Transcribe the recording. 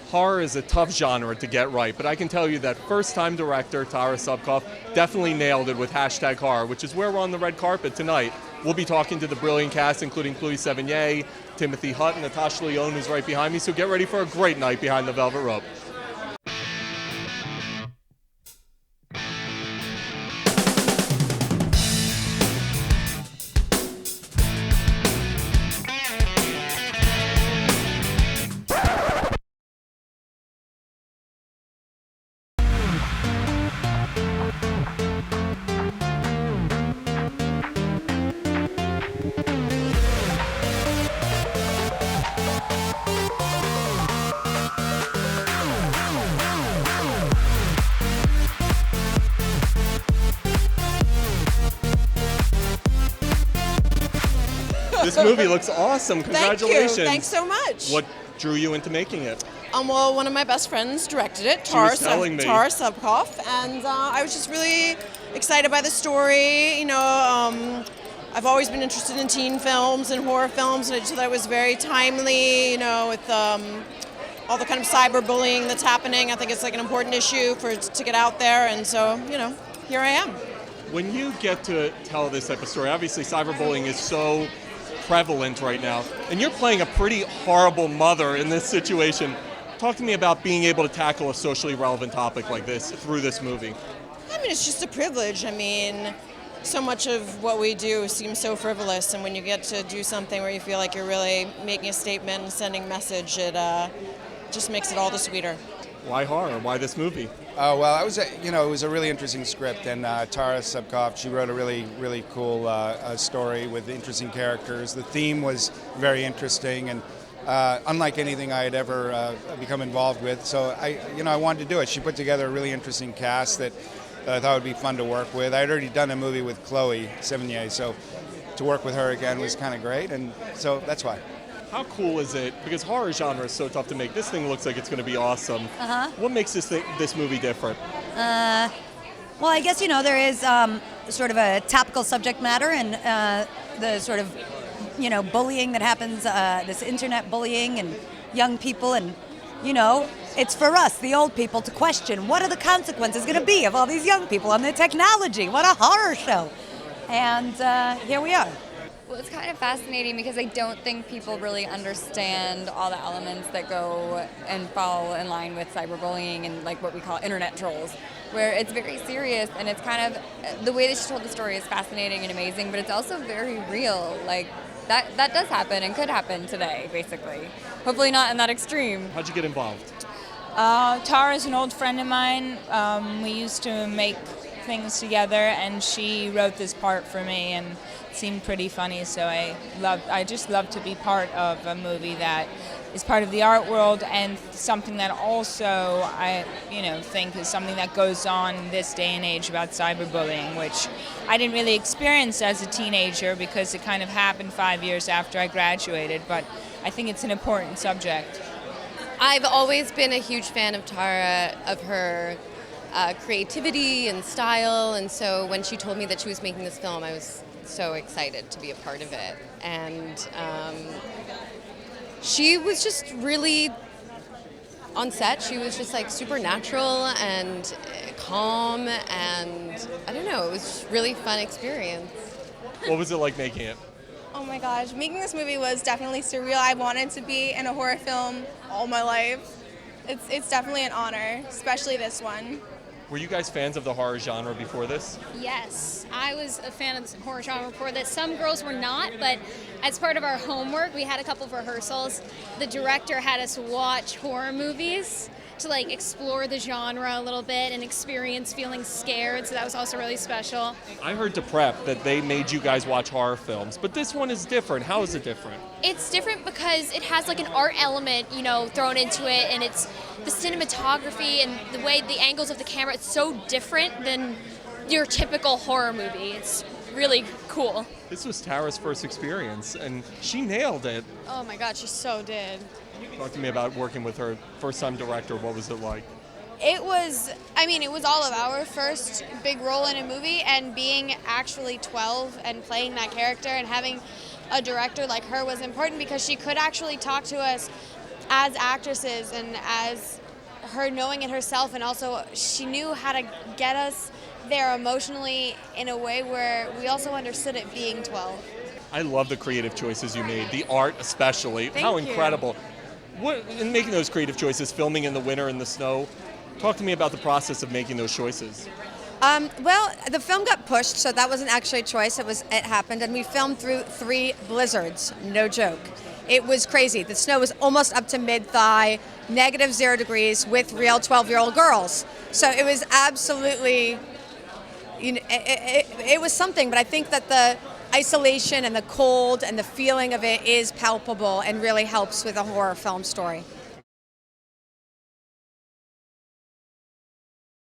horror is a tough genre to get right, but I can tell you that first-time director Tara Subkoff definitely nailed it with #horror, which is where we're on the red carpet tonight. We'll be talking to the brilliant cast, including Chloe Sevigny, Timothy Hutton, Natasha Lyonne, who's right behind me, so get ready for a great night behind the velvet rope. This movie looks awesome. Congratulations. Thank you. Thanks so much. What drew you into making it? Well, one of my best friends directed it, Tara Tara Subkoff, and I was just really excited by the story. I've always been interested in teen films and horror films, and I just thought it was very timely, with all the kind of cyberbullying that's happening. I think it's like an important issue to get out there, and so, here I am. When you get to tell this type of story, obviously cyberbullying is so prevalent right now, and you're playing a pretty horrible mother in this situation. Talk to me about being able to tackle a socially relevant topic like this through this movie. It's just a privilege. So much of what we do seems so frivolous, and when you get to do something where you feel like you're really making a statement and sending a message, it just makes it all the sweeter. Why horror? Why this movie? Well, it was a really interesting script, and Tara Subkoff, she wrote a really, really cool story with interesting characters. The theme was very interesting, and unlike anything I had ever become involved with. So I wanted to do it. She put together a really interesting cast that I thought would be fun to work with. I had already done a movie with Chloe Sevigny, so to work with her again was kind of great, and so that's why. How cool is it? Because horror genre is so tough to make. This thing looks like it's going to be awesome. What makes this movie different? Well, I guess, there is sort of a topical subject matter and the sort of, bullying that happens, this internet bullying and young people. And, it's for us, the old people, to question what are the consequences going to be of all these young people and their technology? What a horror show. And here we are. Well, it's kind of fascinating because I don't think people really understand all the elements that go and fall in line with cyberbullying and like what we call internet trolls, where it's very serious, and it's kind of, the way that she told the story is fascinating and amazing, but it's also very real. Like that does happen and could happen today, basically. Hopefully not in that extreme. How'd you get involved? Tara's an old friend of mine. We used to make things together, and she wrote this part for me and seemed pretty funny, so I just love to be part of a movie that is part of the art world and something that also I think is something that goes on in this day and age about cyberbullying, which I didn't really experience as a teenager because it kind of happened 5 years after I graduated, but I think it's an important subject. I've always been a huge fan of Tara, of her creativity and style, and so when she told me that she was making this film, I was so excited to be a part of it. And she was just really, on set, she was just like super natural and calm, and I don't know, it was just a really fun experience. What was it like making it? Oh my gosh, making this movie was definitely surreal. I wanted to be in a horror film all my life. It's definitely an honor, especially this one. Were you guys fans of the horror genre before this? Yes, I was a fan of the horror genre before this. Some girls were not, but as part of our homework, we had a couple of rehearsals. The director had us watch horror movies to explore the genre a little bit and experience feeling scared, so that was also really special. I heard to prep that they made you guys watch horror films, but this one is different. How is it different? It's different because it has an art element, thrown into it, and it's the cinematography and the way the angles of the camera, it's so different than your typical horror movie. It's really cool. This was Tara's first experience, and she nailed it. Oh my God, she so did. Talk to me about working with her, first-time director. What was it like? It was all of our first big role in a movie, and being actually 12 and playing that character and having a director like her was important because she could actually talk to us as actresses and as her knowing it herself, and also she knew how to get us there emotionally in a way where we also understood it being 12. I love the creative choices you made, the art especially. Thank How you. incredible. What, in making those creative choices, filming in the winter in the snow, talk to me about the process of making those choices. Well, the film got pushed, so that wasn't actually a choice. It happened, and we filmed through 3 blizzards. No joke. It was crazy. The snow was almost up to mid-thigh, -0 degrees with real 12-year-old girls. So it was absolutely, it was something. But I think that the isolation and the cold and the feeling of it is palpable and really helps with a horror film story.